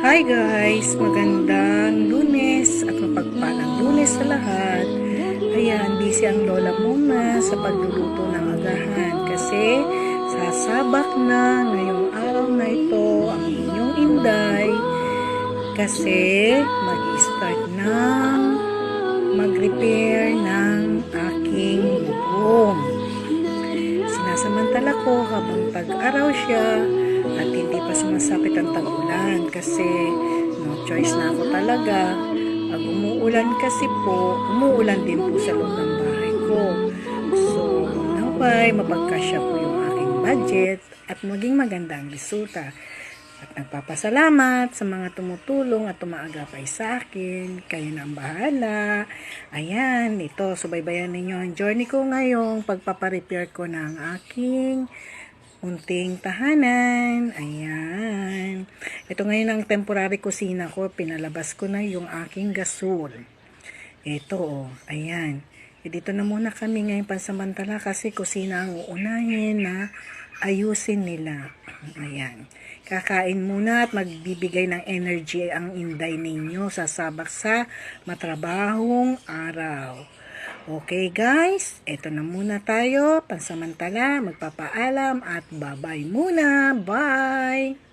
Hi guys! Magandang Lunes at mapagpalang Lunes sa lahat. Ayan, busy ang lola muna sa pagluluto ng agahan kasi sasabak na ngayong araw na ito ang inyong Inday kasi mag-start ng mag-repair ng aking bubong. Sinasamantala ko habang tag-araw siya at hindi pa sumasapit ang tag-ulan kasi no choice na ako talaga. Pag umuulan kasi po, umuulan din po sa loob ng bahay ko. So, naway mapagkasya po yung aking budget at maging maganda ang resulta. At nagpapasalamat sa mga tumutulong at tumaagapay sa akin. Kayo na ang bahala. Ayan, ito, subaybayan ninyo ang journey ko ngayong pagpaparepair ko ng aking unting tahanan. Ayan. Ito ngayon ang temporary kusina ko. Pinalabas ko na yung aking gasol. Ito, oh. Ayan. Dito na muna kami ngayon pansamantala kasi kusina ang uunahin na ayusin nila. Ayan. Kakain muna at magbibigay ng energy ang Inday ninyo sasabak sa matrabahong araw. Okay guys, eto na muna tayo. Pansamantala, magpapaalam at bye-bye muna. Bye!